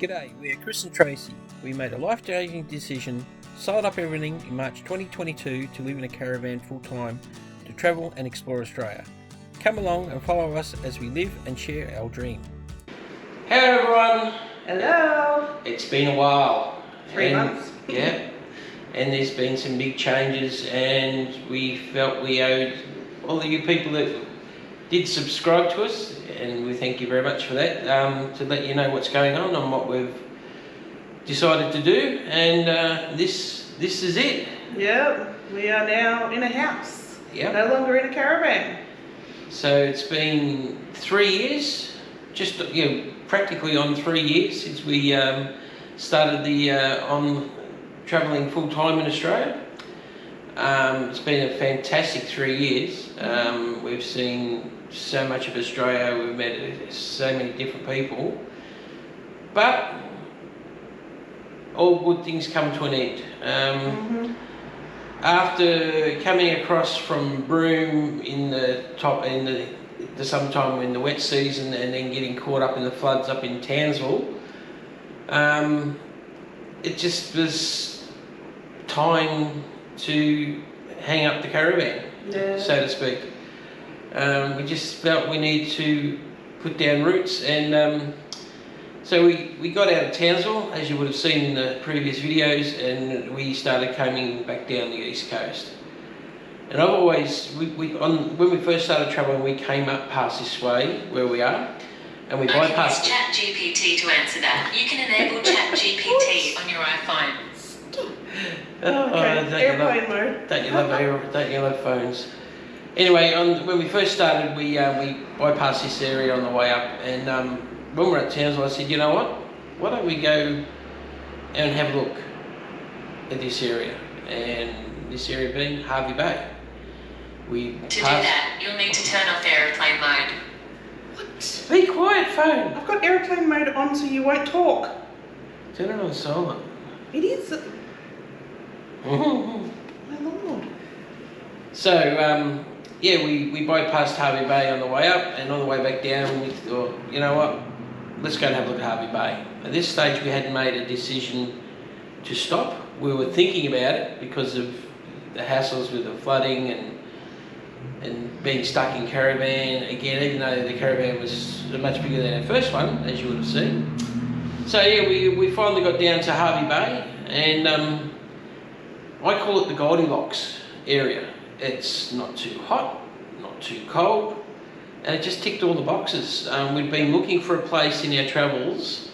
G'day, we are Chris and Tracy. We made a life-changing decision, sold up everything in March 2022 to live in a caravan full-time to travel and explore Australia. Come along and follow us as we live and share our dream. Hello everyone! Hello! It's been a while. 3 months. Yeah, and there's been some big changes and we felt we owed all of you people that did subscribe to us, and we thank you very much for that, to let you know what's going on and what we've decided to do, and this is it. Yeah, we are now in a house. Yeah. No longer in a caravan. So it's been 3 years, just practically on 3 years since we started the on travelling full time in Australia. It's been a fantastic 3 years. We've seen so much of Australia, we've met so many different people, but all good things come to an end. After coming across from Broome in the summertime in the wet season, and then getting caught up in the floods up in Townsville, it just was time to hang up the caravan, so to speak. We just felt we need to put down roots, and so we got out of Townsville, as you would have seen in the previous videos, and we started coming back down the east coast. And I've always, when we first started travelling, we came up past this way where we are, and we bypassed. Use ChatGPT to answer that. You can enable ChatGPT on your iPhone. Airplane mode. Don't you love phones? Anyway, when we first started, we bypassed this area on the way up, and when we were at Townsville, I said, you know what? Why don't we go and have a look at this area, and this area being Harvey Bay. To do that, you'll need to turn off airplane mode. What? Be quiet, phone. I've got airplane mode on so you won't talk. Turn it on silent. It is. My lord. So, we bypassed Harvey Bay on the way up, and on the way back down, we thought, you know what, let's go and have a look at Harvey Bay. At this stage, we hadn't made a decision to stop. We were thinking about it because of the hassles with the flooding and being stuck in caravan again, even though the caravan was much bigger than our first one, as you would have seen. So yeah, we finally got down to Harvey Bay, and I call it the Goldilocks area. It's not too hot, not too cold, and it just ticked all the boxes. We'd been looking for a place in our travels.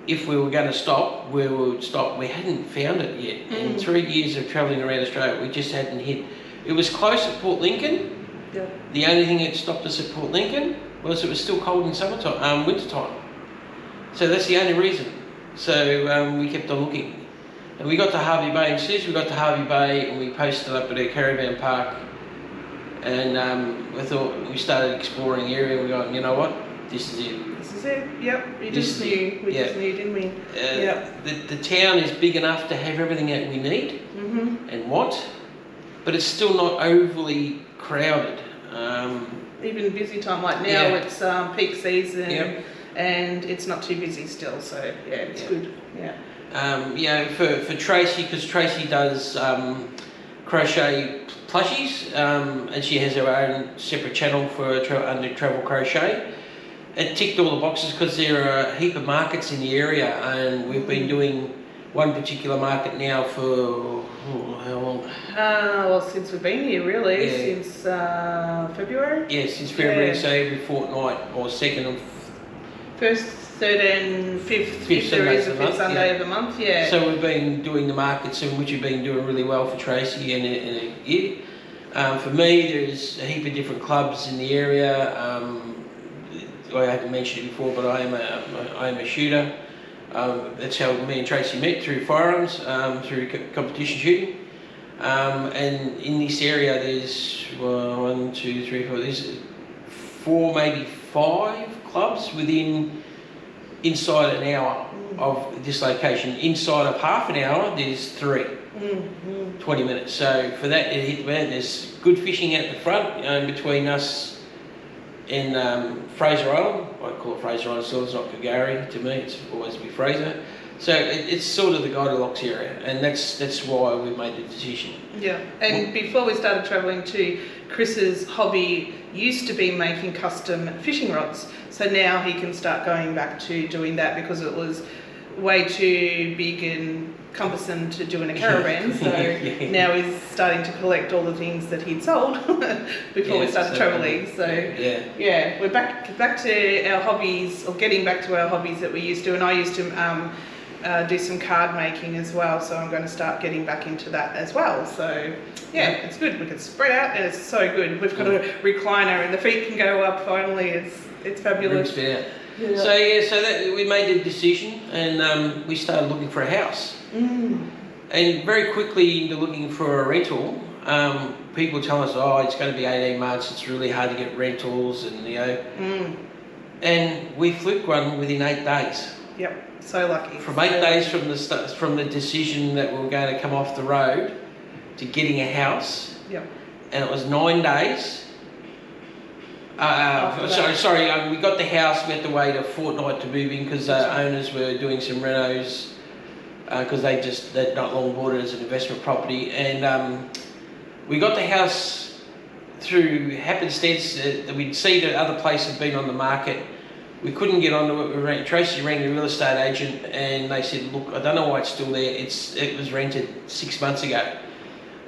If we were going to stop, we would stop. We hadn't found it yet. In 3 years of travelling around Australia, we just hadn't hit. It was close at Port Lincoln. Yeah. The only thing that stopped us at Port Lincoln was it was still cold in summertime, wintertime. So that's the only reason. So we kept on looking. And we got to Harvey Bay, and as soon as we got to Harvey Bay, and we posted up at our caravan park, and we started exploring the area, and we got, you know what, this is it. This is it, yep. We just knew, didn't we? Yep. The town is big enough to have everything that we need and want, but it's still not overly crowded. Even busy time like now, it's peak season, and it's not too busy still, so yeah, it's good. Yeah. For Tracy, because Tracy does crochet plushies, and she has her own separate channel for under Travel Crochet. It ticked all the boxes because there are a heap of markets in the area, and we've been doing one particular market now for how long? Well, since we've been here, really, since February. Yeah, since February, so every fortnight or second and first, third and fifth there is a fifth Sunday of the month, So we've been doing the markets, which have been doing really well for Tracy and it. For me, there's a heap of different clubs in the area. I haven't mentioned it before, but I am a shooter. That's how me and Tracy met, through firearms, through competition shooting. And in this area, there's 1, 2, 3, 4. There's 4, maybe 5 clubs inside an hour of this location. Inside of half an hour, there's 3. 20 minutes. So for that, there's good fishing at the front between us and Fraser Island I call it Fraser Island, it's not Kagari to me, it's always be Fraser. So it's sort of the Goldilocks area, and that's why we made the decision. Yeah, and before we started travelling too, Chris's hobby used to be making custom fishing rods. So now he can start going back to doing that because it was way too big and cumbersome to do in a caravan. So now he's starting to collect all the things that he'd sold before we started travelling. So yeah, we're back to our hobbies, or getting back to our hobbies that we used to. And I used to do some card making as well, so I'm going to start getting back into that as well. So yeah, it's good. We can spread out, and it's so good. We've got a recliner, and the feet can go up. Finally, it's fabulous. Yeah. So that we made the decision, and we started looking for a house. And very quickly into looking for a rental, people tell us, oh, it's going to be 18 months. It's really hard to get rentals, and and we flipped one within 8 days. Yep. So lucky. From 8 days from the decision that we were going to come off the road to getting a house. Yep. And it was 9 days. We got the house. We had to wait a fortnight to move in because owners were doing some renos because they'd not long bought it as an investment property, and we got the house through happenstance. We'd seen that other place had been on the market. We couldn't get onto it. Tracy rang the real estate agent, and they said, look, I don't know why it's still there. It was rented 6 months ago.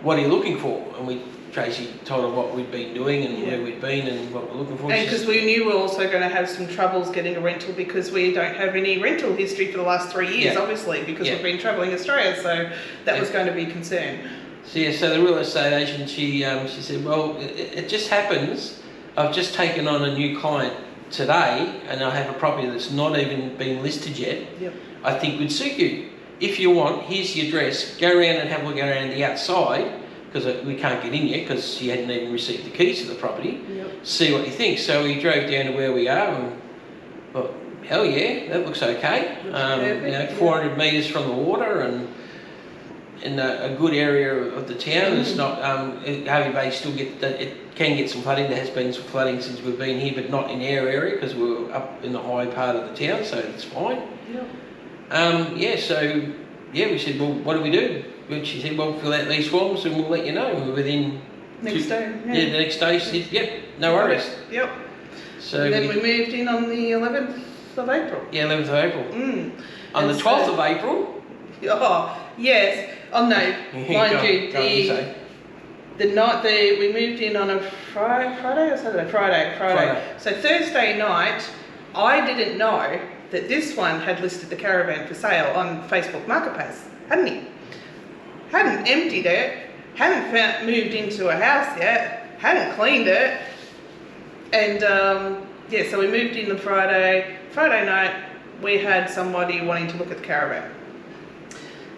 What are you looking for? And Tracy told her what we'd been doing and where we'd been and what we're looking for. And because we knew we were also going to have some troubles getting a rental because we don't have any rental history for the last 3 years, obviously, because we've been travelling Australia. So that was going to be a concern. So the real estate agent, she said, well, it just happens. I've just taken on a new client today, and I have a property that's not even been listed yet. I think would suit you. If you want, here's the address. Go around and have a look around the outside, because we can't get in yet because she hadn't even received the keys to the property. See what you think. So we drove down to where we are, and well, hell yeah, that looks okay. 400 metres from the water, and in a good area of the town. It's not Hervey Bay still it can get some flooding. There has been some flooding since we've been here, but not in our area because we're up in the high part of the town, so it's fine. We said, well, what do we do? And she said, well, fill out these forms and we'll let you know. And we're within next day. The next day she said, yep, no worries. So then we moved in on the 11th of April. 11th of April. On the 12th of April. Oh yes. Oh no, mind you, the night we moved in on a Friday or Saturday? Friday. So Thursday night, I didn't know that this one had listed the caravan for sale on Facebook Marketplace, hadn't he? Hadn't emptied it, hadn't moved into a house yet, hadn't cleaned it, and so we moved in the Friday night. We had somebody wanting to look at the caravan.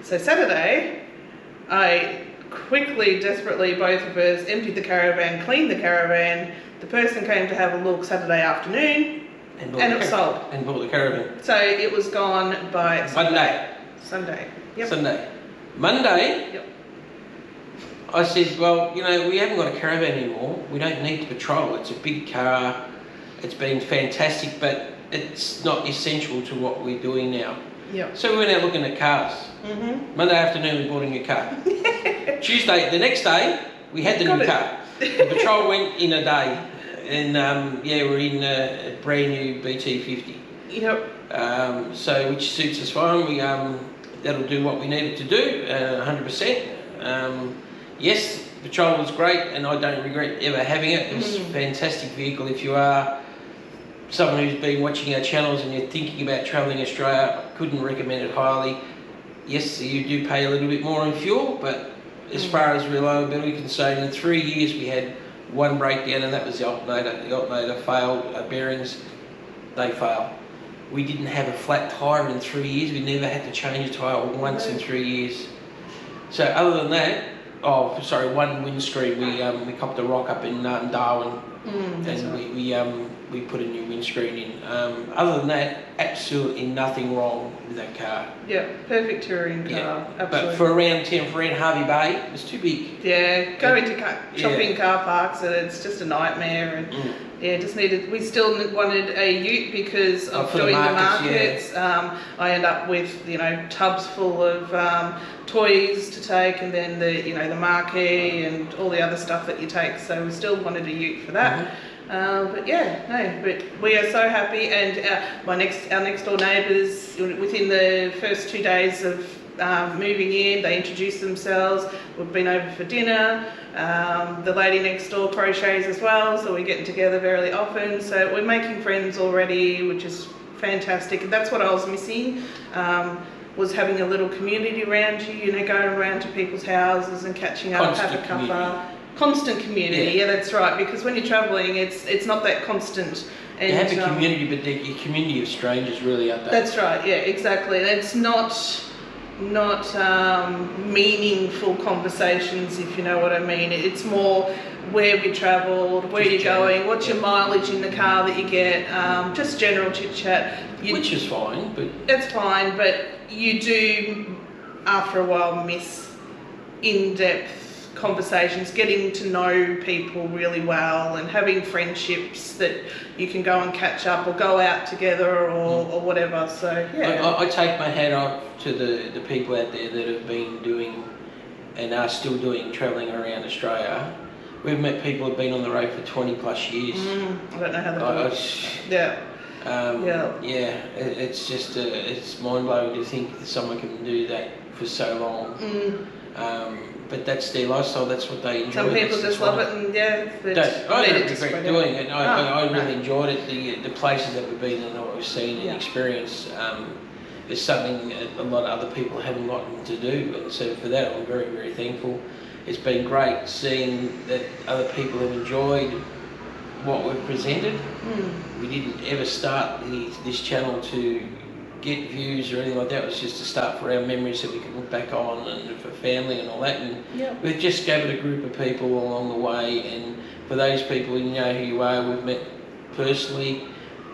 So Saturday, I quickly, desperately, both of us emptied the caravan, cleaned the caravan. The person came to have a look Saturday afternoon, and it was sold. And bought the caravan. So it was gone by Sunday. Yep. Sunday. Monday, I said, well, we haven't got a caravan anymore. We don't need to patrol. It's a big car. It's been fantastic, but it's not essential to what we're doing now. So we went out looking at cars. Monday afternoon, we bought a new car. Tuesday, the next day, we had the new car. The patrol went in a day, and we're in a brand new BT50. So which suits us fine. We that'll do what we need it to do, 100%. Yes, patrol was great, and I don't regret ever having it. It was a fantastic vehicle. If you are someone who's been watching our channels and you're thinking about travelling Australia, I couldn't recommend it highly. Yes, you do pay a little bit more on fuel, but as far as reliability is concerned, in 3 years we had one breakdown, and that was the alternator. The alternator failed, bearings, they failed. We didn't have a flat tyre in 3 years. We never had to change a tyre once in 3 years. So other than that, one windscreen, we copped a rock up in Darwin That's and right. we put a new windscreen in. Other than that, absolutely nothing wrong with that car. Yeah, perfect touring car. Yeah, Absolutely. but for around Harvey Bay, it was too big. Yeah, go into shopping car parks and it's just a nightmare. And yeah, just needed. We still wanted a ute because of for doing the the markets, markets. I end up with tubs full of toys to take, and then the marquee and all the other stuff that you take. So we still wanted a ute for that. But we are so happy, and our next door neighbours, within the first 2 days of moving in, they introduced themselves. We've been over for dinner. The lady next door crochets as well, so we're getting together very often. So we're making friends already, which is fantastic. And that's what I was missing. Was having a little community around you, going around to people's houses and catching up, have a cuppa. Constant community, yeah, that's right. Because when you're travelling, it's not that constant. And, you have a community, but the community of strangers really out there. That's right. Yeah, exactly. It's not meaningful conversations, if you know what I mean. It's more where we travelled, where you're going, what's your mileage in the car that you get, just general chit chat. Which is fine, but that's fine. But you do, after a while, miss in-depth conversations, getting to know people really well and having friendships that you can go and catch up or go out together or whatever. So yeah, I take my hat off to the people out there that have been doing and are still doing travelling around Australia. We've met people who've been on the road for 20 plus years. I don't know how they do it. It's just it's mind blowing to think that someone can do that for so long. But that's their lifestyle. That's what they enjoy. Some people just love it, and I don't regret doing it. I really enjoyed it. The places that we've been and what we've seen and experienced is something a lot of other people haven't gotten to do. And so for that, I'm very, very thankful. It's been great seeing that other people have enjoyed what we've presented. We didn't ever start this channel to get views or anything like that. It was just to start for our memories that we could look back on and for family and all that. And we just gave it a group of people along the way. And for those people, you know who you are, we've met personally.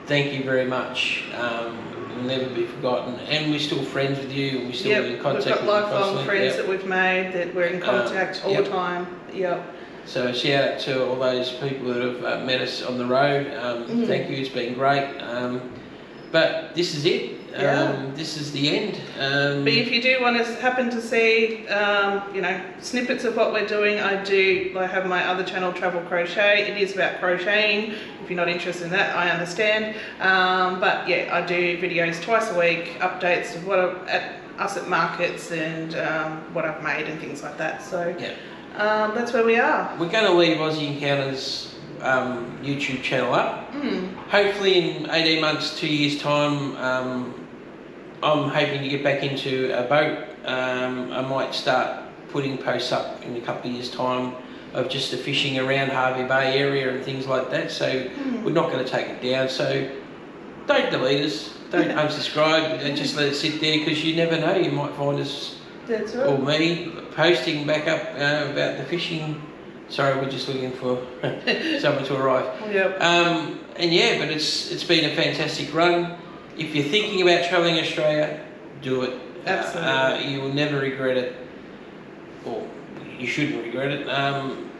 Thank you very much. Will never be forgotten. And we're still friends with you. And we're still in contact with you. We've got lifelong friends that we've made that we're in contact all the time. So shout out to all those people that have met us on the road. Thank you. It's been great. But this is it. This is the end. But if you do want to happen to see, snippets of what we're doing, I have my other channel, Travel Crochet. It is about crocheting. If you're not interested in that, I understand. But yeah, I do videos twice a week, updates of us at markets and what I've made and things like that. So that's where we are. We're going to leave Aussie Encounters YouTube channel up. Hopefully in 18 months, 2 years time, I'm hoping to get back into a boat. I might start putting posts up in a couple of years time of just the fishing around Harvey Bay area and things like that. So we're not going to take it down. So don't delete us, don't unsubscribe, and just let it sit there, because you never know, you might find us or me posting back up about the fishing. Sorry, we're just looking for someone to arrive. But it's been a fantastic run. If you're thinking about travelling Australia, do it. Absolutely. You will never regret it, or you shouldn't regret it.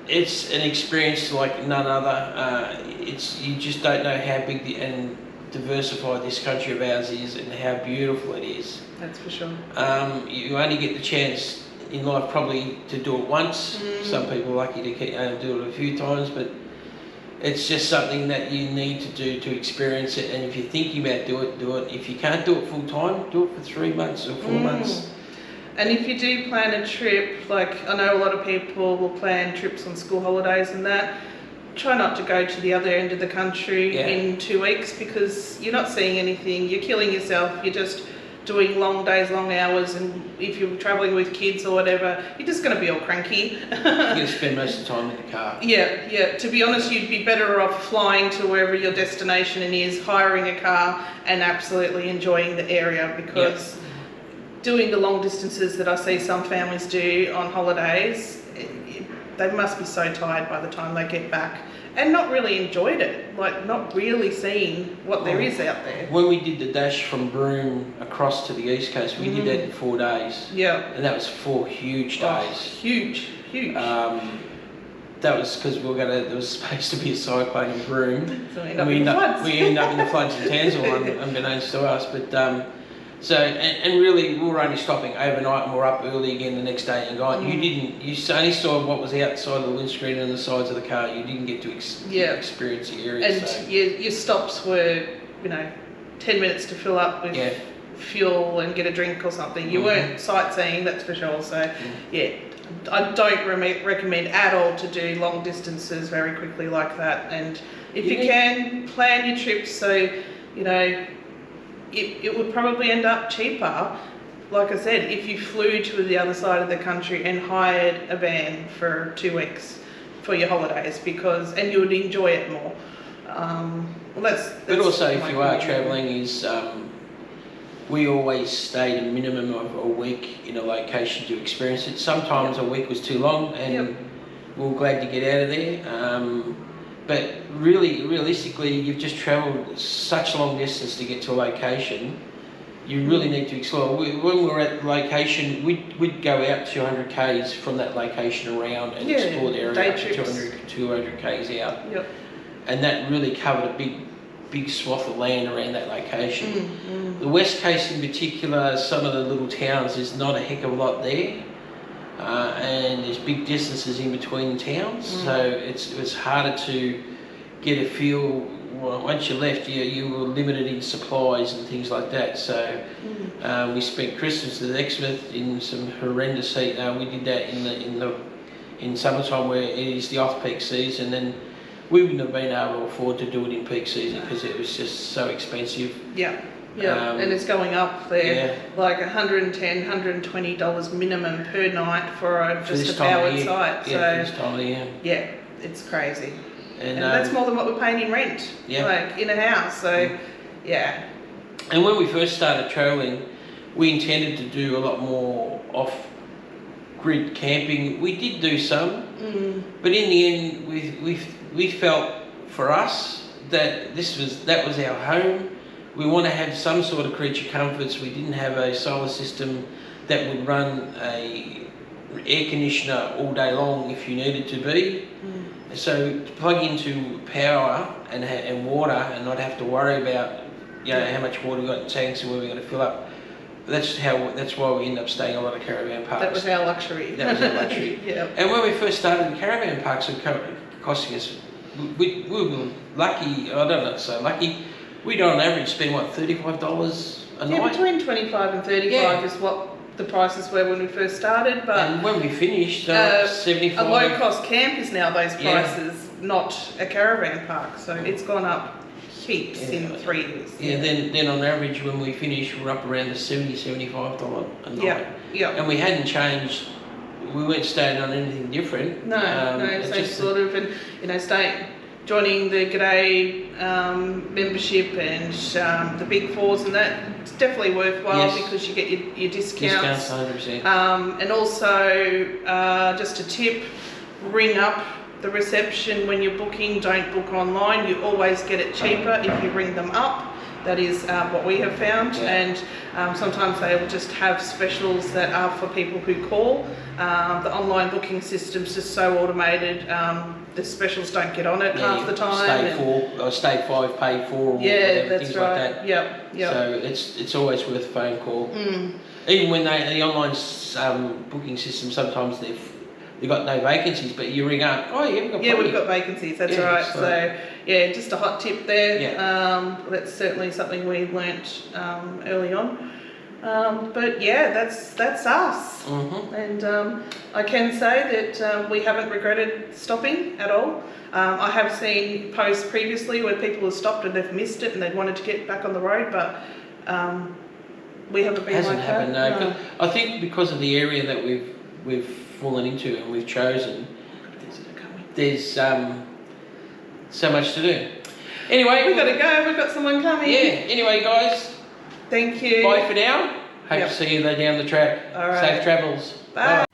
It's an experience like none other. You just don't know how big and diversified this country of ours is and how beautiful it is. That's for sure. You only get the chance in life probably to do it once. Some people are lucky to do it a few times, but it's just something that you need to do to experience it. And if you're thinking about do it. If you can't do it full time, do it for 3 months or 4 months. And if you do plan a trip, like I know a lot of people will plan trips on school holidays and that, try not to go to the other end of the country in 2 weeks, because you're not seeing anything, you're killing yourself, you're just doing long days, long hours, and if you're travelling with kids or whatever, you're just going to be all cranky. You're going to spend most of the time in the car. Yeah. To be honest, you'd be better off flying to wherever your destination is, hiring a car, and absolutely enjoying the area, because doing the long distances that I see some families do on holidays, they must be so tired by the time they get back. and not really enjoyed it, like not really seeing what there is out there. When we did the dash from Broome across to the East Coast, we did that in 4 days. Yeah. And that was 4 huge days. Huge. That was because there was supposed to be a cyclone in Broome. So we we ended up in the floods in Townsville, unbeknownst to us. But and really, we were only stopping overnight, and we're up early again the next day and gone. You only saw what was outside of the windscreen and the sides of the car. You didn't get to experience the area. And your stops were, 10 minutes to fill up with fuel and get a drink or something. You weren't sightseeing, that's for sure. So I don't recommend at all to do long distances very quickly like that. And if you can, plan your trips so, it would probably end up cheaper, like I said, if you flew to the other side of the country and hired a van for 2 weeks for your holidays, and you would enjoy it more. But also, if you are travelling, we always stayed a minimum of a week in a location to experience it. Sometimes a week was too long, and we were glad to get out of there. But realistically, you've just travelled such long distance to get to a location. You really need to explore. When we were at the location, we'd go out 200 k's from that location around and explore the area, 200 k's out. Yep. And that really covered a big swath of land around that location. The West Coast in particular, some of the little towns, there's not a heck of a lot there. And there's big distances in between towns, so it was harder to get a feel. Well, once you left, you were limited in supplies and things like that. So we spent Christmas at Exmouth in some horrendous heat. We did that in summertime where it is the off-peak season, and we wouldn't have been able to afford to do it in peak season because it was just so expensive. And it's going up there, like $110, $120 minimum per night for just a powered site. This time of year. Yeah, it's crazy. And that's more than what we're paying in rent, like in a house. So, And when we first started travelling, we intended to do a lot more off-grid camping. We did do some, but in the end, we felt for us that that was our home. We want to have some sort of creature comforts. We didn't have a solar system that would run a air conditioner all day long if you needed to be. So to plug into power and water and not have to worry about how much water we got in tanks and where we're going to fill up. That's why we end up staying in a lot of caravan parks. That was our luxury. And when we first started, the caravan parks were costing us. We were lucky. I don't know, so lucky. We'd on average spend $35 a night. Yeah, between 25 and 35 is what the prices were when we first started. But and when we finished, 75. A low-cost camp is now those prices, not a caravan park. So it's gone up heaps in 3 years. Then on average when we finished, we're up around the $70, $75 a night. And we hadn't changed. We weren't staying on anything different. No, same sort of, and joining the G'day membership and the Big Fours and that, it's definitely worthwhile because you get your discounts. Discounts, 100%. And also, just a tip, ring up the reception when you're booking. Don't book online. You always get it cheaper if you ring them up. That is what we have found. And sometimes they will just have specials that are for people who call. The online booking system's just so automated. The specials don't get on it half the time. Stay 5, pay 4, or that's things right. like that. So it's always worth a phone call. Even when the online booking system, sometimes they've got no vacancies, but you ring up, we've got vacancies, that's right. So just a hot tip there. That's certainly something we learnt early on. But that's us. And I can say that we haven't regretted stopping at all. I have seen posts previously where people have stopped and they've missed it and they wanted to get back on the road, but we haven't been hasn't like happened, that. No. I think because of the area that we've fallen into and we've chosen, there's so much to do. Anyway, we've got to go. We've got someone coming. Anyway, guys. Thank you. Bye for now. Hope to see you down the track. All right. Safe travels. Bye.